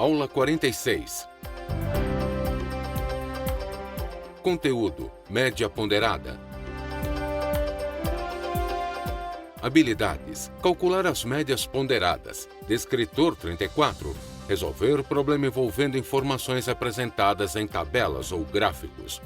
Aula 46. Conteúdo: média ponderada. Habilidades: calcular as médias ponderadas. Descritor 34. Resolver problema envolvendo informações apresentadas em tabelas ou gráficos.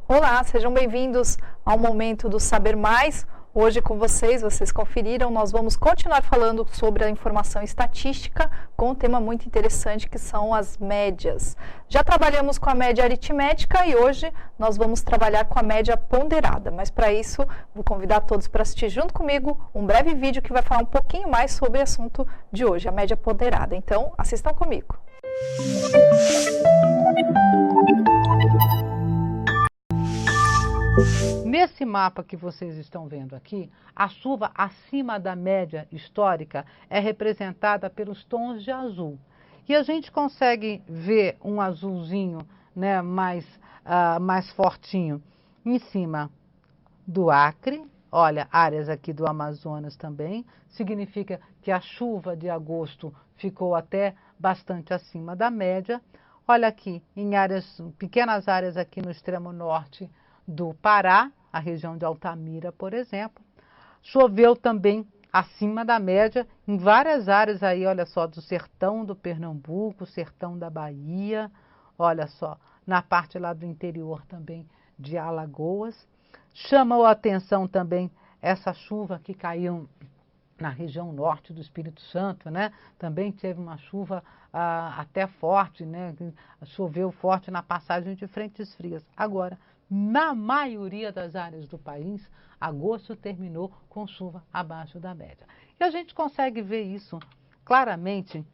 Olá, sejam bem-vindos ao Momento do Saber Mais. Hoje com vocês conferiram, nós vamos continuar falando sobre a informação estatística com um tema muito interessante que são as médias. Já trabalhamos com a média aritmética e hoje nós vamos trabalhar com a média ponderada, mas para isso vou convidar todos para assistir junto comigo um breve vídeo que vai falar um pouquinho mais sobre o assunto de hoje, a média ponderada. Então, assistam comigo. Nesse mapa que vocês estão vendo aqui, a chuva acima da média histórica é representada pelos tons de azul. E a gente consegue ver um azulzinho, né, mais fortinho em cima do Acre. Olha, áreas aqui do Amazonas também. Significa que a chuva de agosto ficou até bastante acima da média. Olha aqui, em áreas, pequenas áreas aqui no extremo norte do Pará, a região de Altamira, por exemplo. Choveu também acima da média em várias áreas aí, olha só, do sertão do Pernambuco, sertão da Bahia, olha só, na parte lá do interior também de Alagoas. Chamou a atenção também essa chuva que caiu na região norte do Espírito Santo, né? Também teve uma chuva até forte, né? Choveu forte na passagem de frentes frias. Agora, na maioria das áreas do país, agosto terminou com chuva abaixo da média. E a gente consegue ver isso claramente.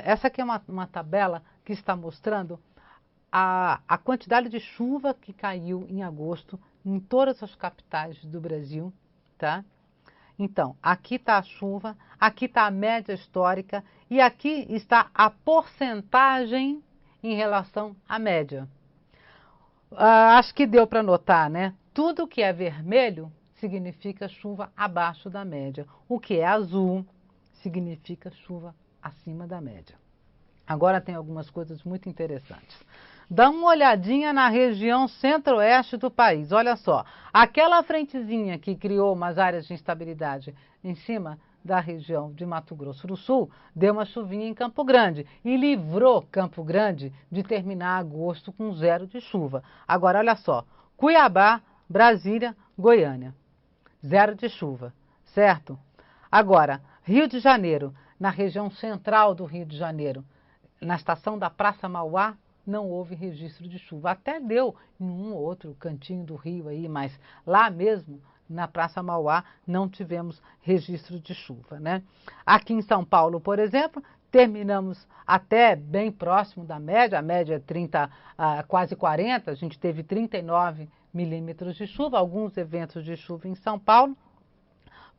Essa aqui é uma tabela que está mostrando a quantidade de chuva que caiu em agosto em todas as capitais do Brasil, tá? Então, aqui está a chuva, aqui está a média histórica e aqui está a porcentagem em relação à média. Acho que deu para notar, né? Tudo que é vermelho significa chuva abaixo da média. O que é azul significa chuva acima da média. Agora tem algumas coisas muito interessantes. Dá uma olhadinha na região centro-oeste do país. Olha só, aquela frentezinha que criou umas áreas de instabilidade em cima da região de Mato Grosso do Sul, deu uma chuvinha em Campo Grande e livrou Campo Grande de terminar agosto com 0 de chuva. Agora, olha só, Cuiabá, Brasília, Goiânia, 0 de chuva, certo? Agora, Rio de Janeiro, na região central do Rio de Janeiro, na estação da Praça Mauá, não houve registro de chuva. Até deu em um ou outro cantinho do Rio aí, mas lá mesmo, na Praça Mauá, não tivemos registro de chuva, né? Aqui em São Paulo, por exemplo, terminamos até bem próximo da média, a média é 30, quase 40, a gente teve 39 milímetros de chuva, alguns eventos de chuva em São Paulo.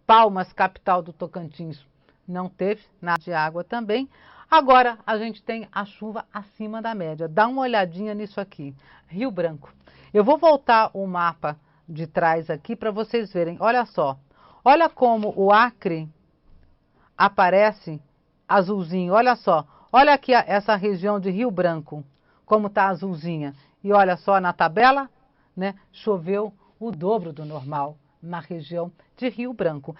Palmas, capital do Tocantins, não teve nada de água também. Agora a gente tem a chuva acima da média. Dá uma olhadinha nisso aqui. Rio Branco. Eu vou voltar o mapa de trás aqui para vocês verem. Olha só. Olha como o Acre aparece azulzinho. Olha só. Olha aqui essa região de Rio Branco, como está azulzinha. E olha só na tabela, né? Choveu o dobro do normal na região de Rio Branco.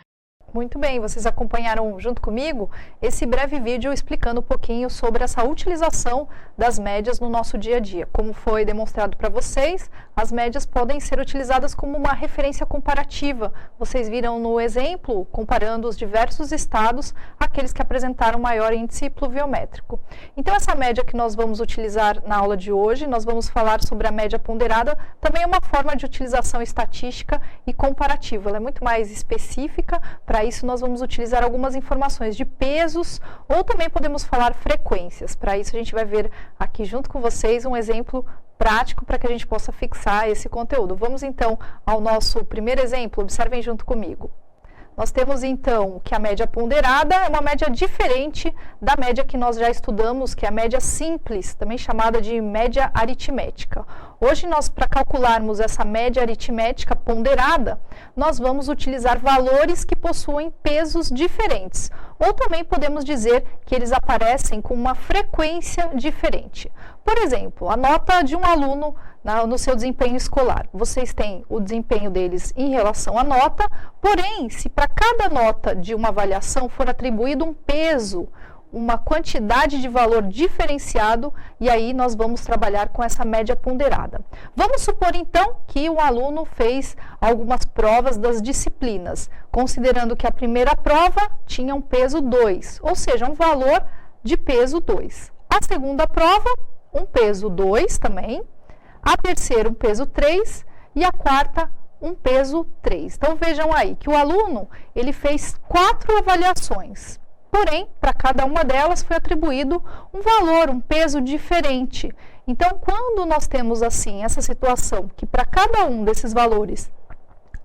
Muito bem, vocês acompanharam junto comigo esse breve vídeo explicando um pouquinho sobre essa utilização das médias no nosso dia a dia. Como foi demonstrado para vocês, as médias podem ser utilizadas como uma referência comparativa. Vocês viram no exemplo, comparando os diversos estados, aqueles que apresentaram maior índice pluviométrico. Então, essa média que nós vamos utilizar na aula de hoje, nós vamos falar sobre a média ponderada, também é uma forma de utilização estatística e comparativa. Ela é muito mais específica. Para isso, nós vamos utilizar algumas informações de pesos ou também podemos falar frequências. Para isso, a gente vai ver aqui junto com vocês um exemplo prático para que a gente possa fixar esse conteúdo. Vamos então ao nosso primeiro exemplo, observem junto comigo. Nós temos então que a média ponderada é uma média diferente da média que nós já estudamos, que é a média simples, também chamada de média aritmética. Hoje nós, para calcularmos essa média aritmética ponderada, nós vamos utilizar valores que possuem pesos diferentes. Ou também podemos dizer que eles aparecem com uma frequência diferente. Por exemplo, a nota de um aluno no seu desempenho escolar. Vocês têm o desempenho deles em relação à nota, porém, se para cada nota de uma avaliação for atribuído um peso, uma quantidade de valor diferenciado, e aí nós vamos trabalhar com essa média ponderada. Vamos supor, então, que o aluno fez algumas provas das disciplinas, considerando que a primeira prova tinha um peso 2, ou seja, um valor de peso 2. A segunda prova, um peso 2 também, a terceira, um peso 3, e a quarta, um peso 3. Então, vejam aí que o aluno, ele fez 4 avaliações. Porém, para cada uma delas foi atribuído um valor, um peso diferente. Então, quando nós temos assim essa situação, que para cada um desses valores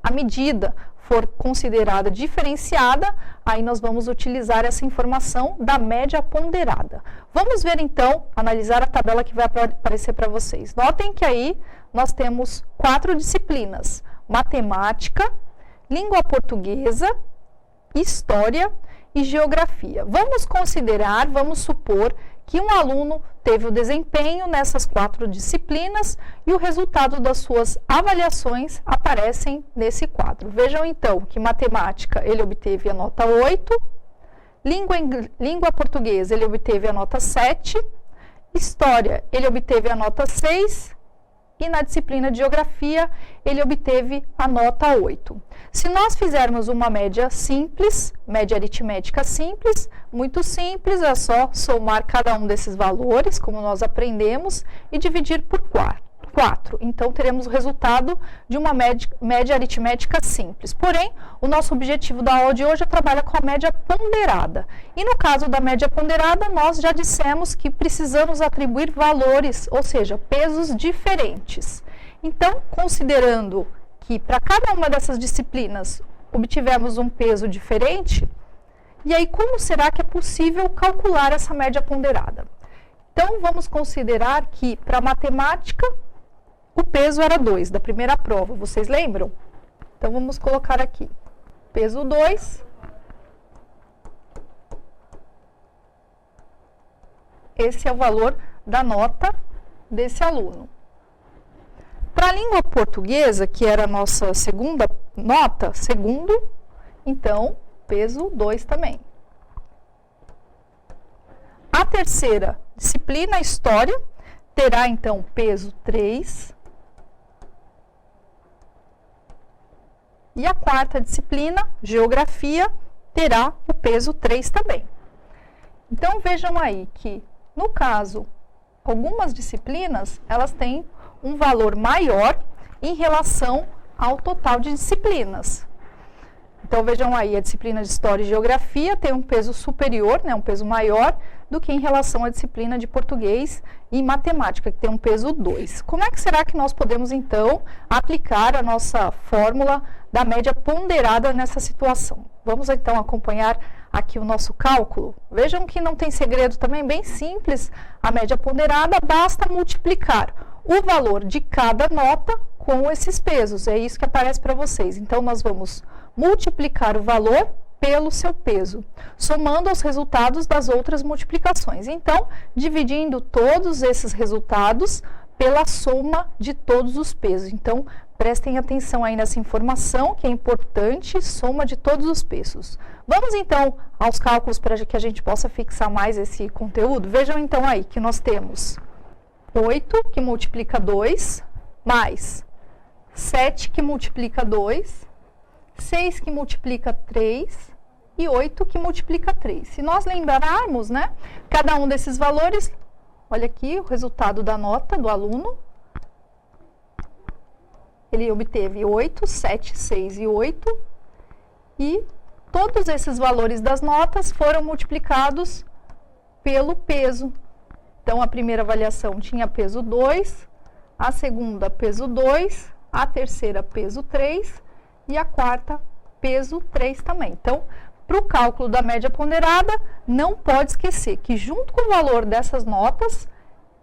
a medida for considerada diferenciada, aí nós vamos utilizar essa informação da média ponderada. Vamos ver então, analisar a tabela que vai aparecer para vocês. Notem que aí nós temos 4 disciplinas: matemática, língua portuguesa, história e geografia. Vamos considerar, vamos supor que um aluno teve o desempenho nessas 4 disciplinas e o resultado das suas avaliações aparecem nesse quadro. Vejam então que matemática ele obteve a nota 8, língua portuguesa ele obteve a nota 7, história ele obteve a nota 6 e na disciplina de geografia ele obteve a nota 8. Se nós fizermos uma média simples, média aritmética simples, muito simples, é só somar cada um desses valores, como nós aprendemos, e dividir por 4. Então, teremos o resultado de uma média aritmética simples. Porém, o nosso objetivo da aula de hoje é trabalhar com a média ponderada. E no caso da média ponderada, nós já dissemos que precisamos atribuir valores, ou seja, pesos diferentes. Então, considerando que para cada uma dessas disciplinas obtivemos um peso diferente, e aí como será que é possível calcular essa média ponderada? Então, vamos considerar que para matemática o peso era 2 da primeira prova, vocês lembram? Então, vamos colocar aqui, peso 2, esse é o valor da nota desse aluno. Para a língua portuguesa, que era a nossa segunda nota, segundo, então, peso 2 também. A terceira disciplina, história, terá então peso 3. E a quarta disciplina, geografia, terá o peso 3 também. Então, vejam aí que, no caso, algumas disciplinas, elas têm um valor maior em relação ao total de disciplinas. Então, vejam aí, a disciplina de História e Geografia tem um peso superior, né, um peso maior, do que em relação à disciplina de Português e Matemática, que tem um peso 2. Como é que será que nós podemos, então, aplicar a nossa fórmula da média ponderada nessa situação? Vamos, então, acompanhar aqui o nosso cálculo. Vejam que não tem segredo também, bem simples. A média ponderada basta multiplicar o valor de cada nota com esses pesos. É isso que aparece para vocês. Então, nós vamos multiplicar o valor pelo seu peso, somando os resultados das outras multiplicações. Então, dividindo todos esses resultados pela soma de todos os pesos. Então, prestem atenção aí nessa informação, que é importante, soma de todos os pesos. Vamos, então, aos cálculos para que a gente possa fixar mais esse conteúdo. Vejam, então, aí que nós temos 8, que multiplica 2, mais 7, que multiplica 2, 6 que multiplica 3 e 8 que multiplica 3. Se nós lembrarmos, né, cada um desses valores, olha aqui o resultado da nota do aluno. Ele obteve 8, 7, 6 e 8. E todos esses valores das notas foram multiplicados pelo peso. Então, a primeira avaliação tinha peso 2, a segunda peso 2, a terceira peso 3 e a quarta, peso 3 também. Então, para o cálculo da média ponderada, não pode esquecer que junto com o valor dessas notas,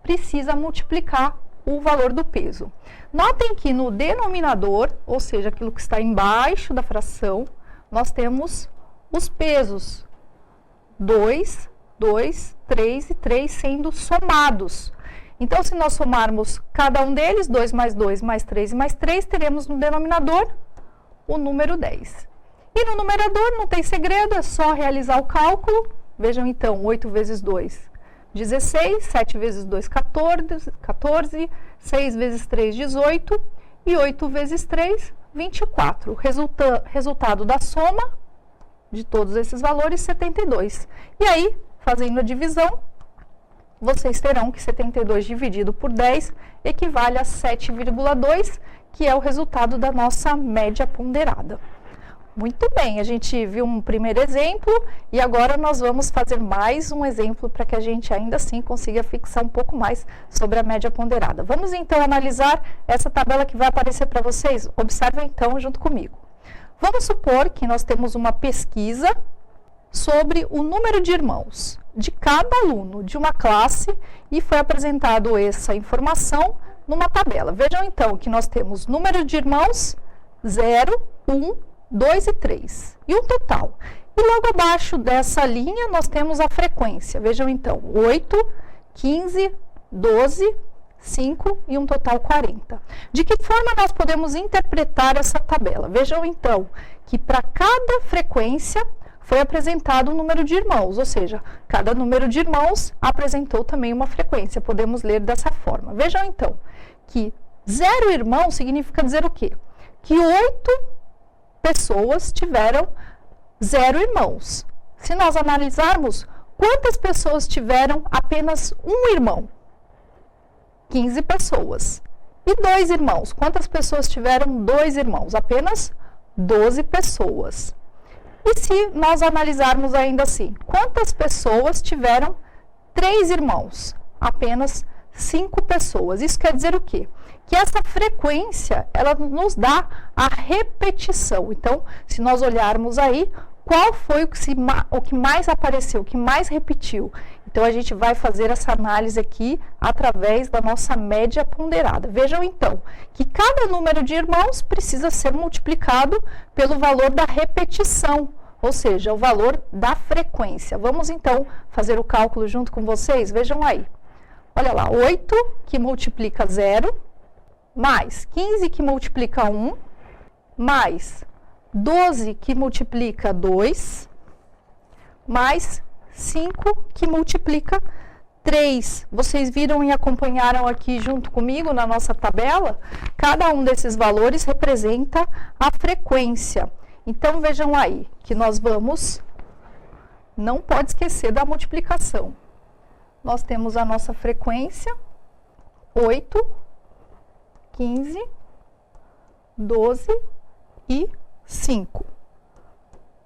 precisa multiplicar o valor do peso. Notem que no denominador, ou seja, aquilo que está embaixo da fração, nós temos os pesos 2, 2, 3 e 3 sendo somados. Então, se nós somarmos cada um deles, 2 mais 2 mais 3 e mais 3, teremos no denominador o número 10. E no numerador não tem segredo, é só realizar o cálculo. Vejam então, 8 vezes 2, 16, 7 vezes 2, 14, 6 vezes 3, 18 e 8 vezes 3, 24. Resultado da soma de todos esses valores, 72. E aí, fazendo a divisão, vocês terão que 72 dividido por 10 equivale a 7,2, que é o resultado da nossa média ponderada. Muito bem, a gente viu um primeiro exemplo e agora nós vamos fazer mais um exemplo para que a gente ainda assim consiga fixar um pouco mais sobre a média ponderada. Vamos então analisar essa tabela que vai aparecer para vocês. Observem então junto comigo. Vamos supor que nós temos uma pesquisa sobre o número de irmãos de cada aluno de uma classe e foi apresentado essa informação numa tabela. Vejam então que nós temos número de irmãos 0, 1, 2 e 3 e um total. E logo abaixo dessa linha nós temos a frequência. Vejam então, 8, 15, 12, 5 e um total 40. De que forma nós podemos interpretar essa tabela? Vejam então que para cada frequência foi apresentado um número de irmãos, ou seja, cada número de irmãos apresentou também uma frequência. Podemos ler dessa forma. Vejam então que 0 irmãos significa dizer o quê? Que 8 pessoas tiveram 0 irmãos. Se nós analisarmos, quantas pessoas tiveram apenas um irmão? 15 pessoas. E 2 irmãos? Quantas pessoas tiveram 2 irmãos? Apenas 12 pessoas. E se nós analisarmos ainda assim, quantas pessoas tiveram 3 irmãos? Apenas 5 pessoas. Isso quer dizer o quê? Que essa frequência, ela nos dá a repetição. Então, se nós olharmos aí, qual foi o que mais apareceu, o que mais repetiu? Então, a gente vai fazer essa análise aqui através da nossa média ponderada. Vejam, então, que cada número de irmãos precisa ser multiplicado pelo valor da repetição, ou seja, o valor da frequência. Vamos, então, fazer o cálculo junto com vocês? Vejam aí. Olha lá, 8 que multiplica 0, mais 15 que multiplica 1, mais 12 que multiplica 2, mais 5 que multiplica 3. Vocês viram e acompanharam aqui junto comigo na nossa tabela? Cada um desses valores representa a frequência. Então, vejam aí que nós vamos, não pode esquecer da multiplicação. Nós temos a nossa frequência, 8, 15, 12 e 5.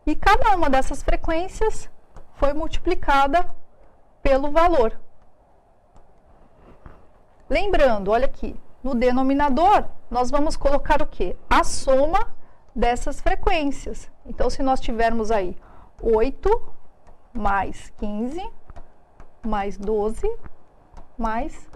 E cada uma dessas frequências foi multiplicada pelo valor. Lembrando, olha aqui, no denominador, nós vamos colocar o quê? A soma dessas frequências. Então, se nós tivermos aí 8 mais 15 mais 12 mais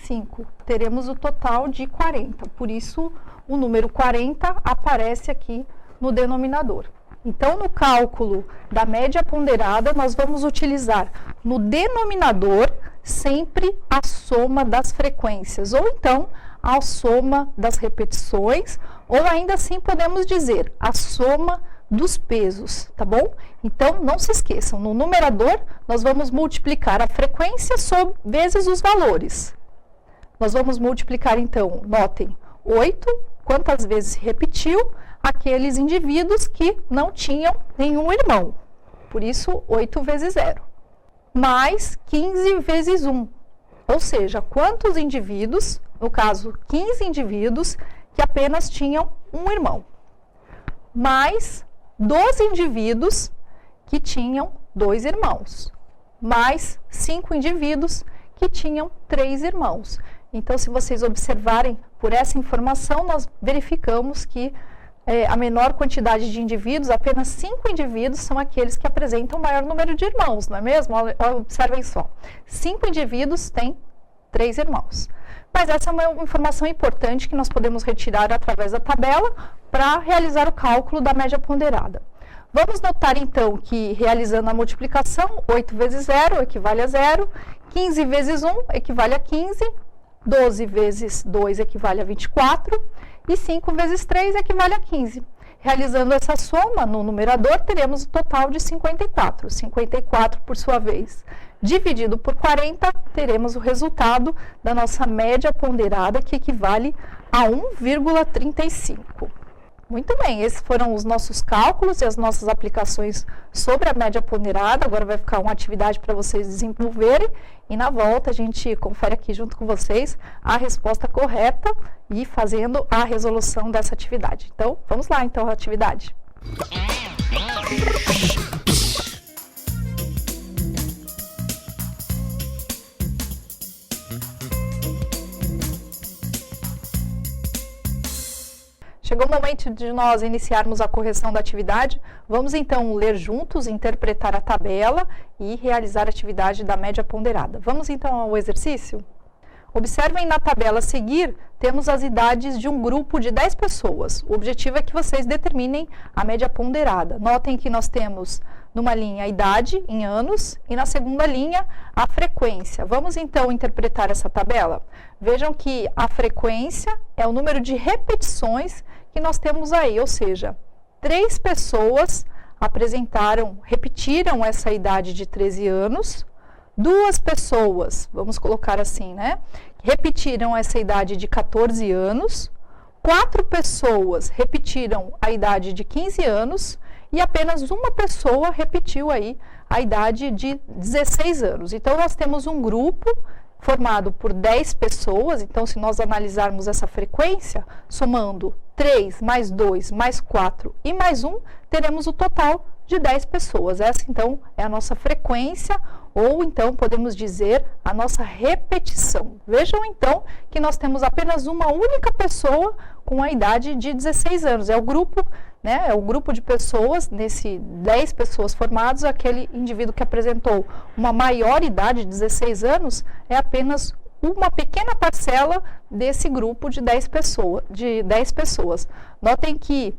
5, teremos o total de 40. Por isso, o número 40 aparece aqui no denominador. Então, no cálculo da média ponderada, nós vamos utilizar no denominador sempre a soma das frequências, ou então a soma das repetições, ou ainda assim podemos dizer a soma dos pesos, tá bom? Então, não se esqueçam, no numerador, nós vamos multiplicar a frequência vezes os valores. Nós vamos multiplicar, então, notem, 8, quantas vezes se repetiu, aqueles indivíduos que não tinham nenhum irmão. Por isso, 8 vezes 0. Mais 15 vezes 1. Ou seja, quantos indivíduos, no caso, 15 indivíduos, que apenas tinham um irmão. Mais 12 indivíduos que tinham 2 irmãos. Mais 5 indivíduos que tinham 3 irmãos. Então, se vocês observarem por essa informação, nós verificamos que a menor quantidade de indivíduos, apenas 5 indivíduos, são aqueles que apresentam o maior número de irmãos, não é mesmo? Observem só. 5 indivíduos têm 3 irmãos. Mas essa é uma informação importante que nós podemos retirar através da tabela para realizar o cálculo da média ponderada. Vamos notar então que realizando a multiplicação, 8 vezes 0 equivale a 0, 15 vezes 1 equivale a 15, 12 vezes 2 equivale a 24 e 5 vezes 3 equivale a 15. Realizando essa soma no numerador, teremos o total de 54. 54, por sua vez, dividido por 40, teremos o resultado da nossa média ponderada, que equivale a 1,35. Muito bem, esses foram os nossos cálculos e as nossas aplicações sobre a média ponderada. Agora vai ficar uma atividade para vocês desenvolverem e na volta a gente confere aqui junto com vocês a resposta correta e fazendo a resolução dessa atividade. Então, vamos lá então a atividade. Chegou o momento de nós iniciarmos a correção da atividade. Vamos então ler juntos, interpretar a tabela e realizar a atividade da média ponderada. Vamos então ao exercício? Observem na tabela a seguir, temos as idades de um grupo de 10 pessoas. O objetivo é que vocês determinem a média ponderada. Notem que nós temos numa linha a idade em anos e na segunda linha a frequência. Vamos então interpretar essa tabela? Vejam que a frequência é o número de repetições que nós temos aí, ou seja, 3 pessoas repetiram essa idade de 13 anos, 2 pessoas, vamos colocar assim, né? Repetiram essa idade de 14 anos, 4 pessoas repetiram a idade de 15 anos e apenas uma pessoa repetiu aí a idade de 16 anos. Então, nós temos um grupo formado por 10 pessoas, então se nós analisarmos essa frequência, somando 3 mais 2 mais 4 e mais 1, teremos o total de 10 pessoas. Essa então é a nossa frequência, ou então podemos dizer a nossa repetição. Vejam então que nós temos apenas uma única pessoa com a idade de 16 anos. É o grupo, né? É o grupo de pessoas, nesse 10 pessoas formados, aquele indivíduo que apresentou uma maior idade, 16 anos, é apenas uma pequena parcela desse grupo de 10 pessoas. Notem que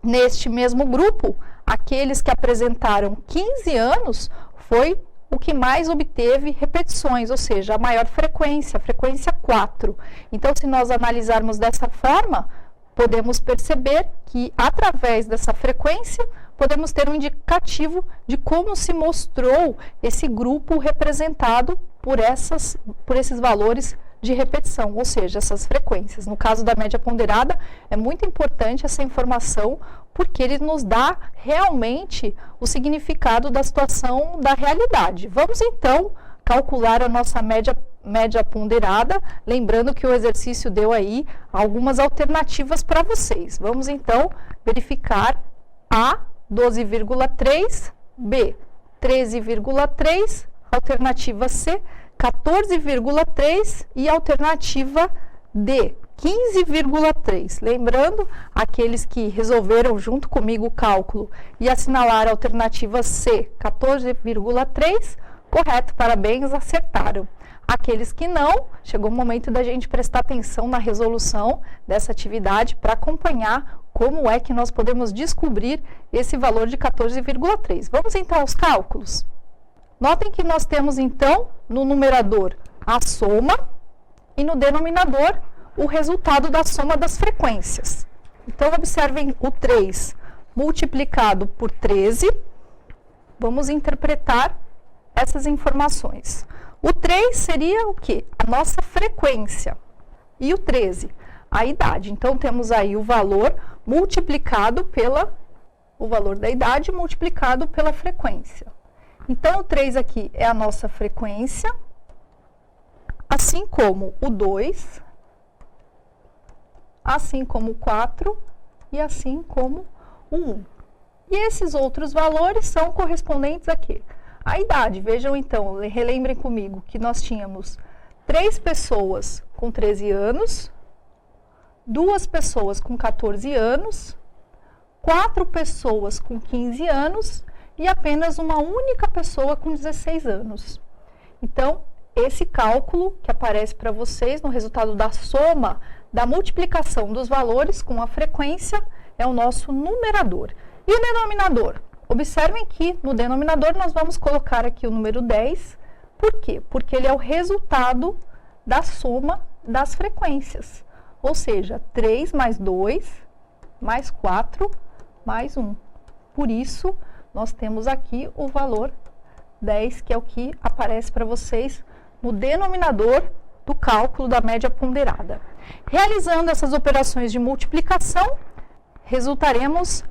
neste mesmo grupo, aqueles que apresentaram 15 anos foi o que mais obteve repetições, ou seja, a maior frequência, a frequência 4. Então, se nós analisarmos dessa forma, podemos perceber que, através dessa frequência, podemos ter um indicativo de como se mostrou esse grupo representado por esses valores de repetição, ou seja, essas frequências. No caso da média ponderada, é muito importante essa informação, porque ele nos dá realmente o significado da situação da realidade. Vamos então calcular a nossa média ponderada, lembrando que o exercício deu aí algumas alternativas para vocês. Vamos então verificar A, 12,3, B, 13,3, alternativa C, 14,3 e alternativa D, 15,3. Lembrando, aqueles que resolveram junto comigo o cálculo e assinalar a alternativa C, 14,3, correto, parabéns, acertaram. Aqueles que não, chegou o momento da gente prestar atenção na resolução dessa atividade para acompanhar como é que nós podemos descobrir esse valor de 14,3. Vamos então aos cálculos? Notem que nós temos então no numerador a soma e no denominador o resultado da soma das frequências. Então, observem o 3 multiplicado por 13. Vamos interpretar essas informações. O 3 seria o quê? A nossa frequência. E o 13, a idade. Então, temos aí o valor multiplicado o valor da idade multiplicado pela frequência. Então, o 3 aqui é a nossa frequência, assim como o 2, assim como o 4 e assim como o 1. E esses outros valores são correspondentes a quê? A idade. Vejam então, relembrem comigo que nós tínhamos 3 pessoas com 13 anos, 2 pessoas com 14 anos, 4 pessoas com 15 anos e apenas uma única pessoa com 16 anos. Então, esse cálculo que aparece para vocês no resultado da soma da multiplicação dos valores com a frequência é o nosso numerador. E o denominador? Observem que no denominador nós vamos colocar aqui o número 10. Por quê? Porque ele é o resultado da soma das frequências. Ou seja, 3 mais 2, mais 4, mais 1. Por isso, nós temos aqui o valor 10, que é o que aparece para vocês no denominador do cálculo da média ponderada. Realizando essas operações de multiplicação, resultaremos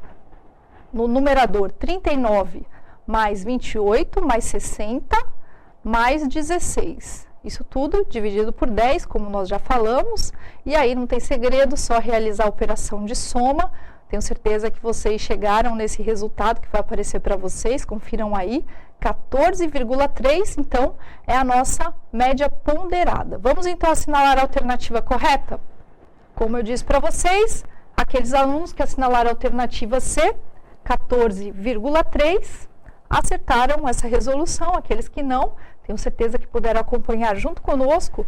no numerador 39 mais 28 mais 60 mais 16. Isso tudo dividido por 10, como nós já falamos, e aí não tem segredo, só realizar a operação de soma. Tenho certeza que vocês chegaram nesse resultado que vai aparecer para vocês, confiram aí, 14,3, então é a nossa média ponderada. Vamos então assinalar a alternativa correta? Como eu disse para vocês, aqueles alunos que assinalaram a alternativa C, 14,3, acertaram essa resolução. Aqueles que não, tenho certeza que puderam acompanhar junto conosco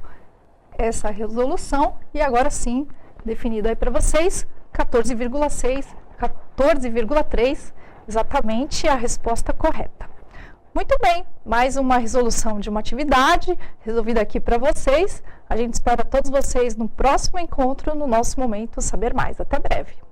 essa resolução. E agora sim, definido aí para vocês, 14,6, 14,3, exatamente a resposta correta. Muito bem, mais uma resolução de uma atividade resolvida aqui para vocês. A gente espera todos vocês no próximo encontro, no nosso Momento Saber Mais. Até breve!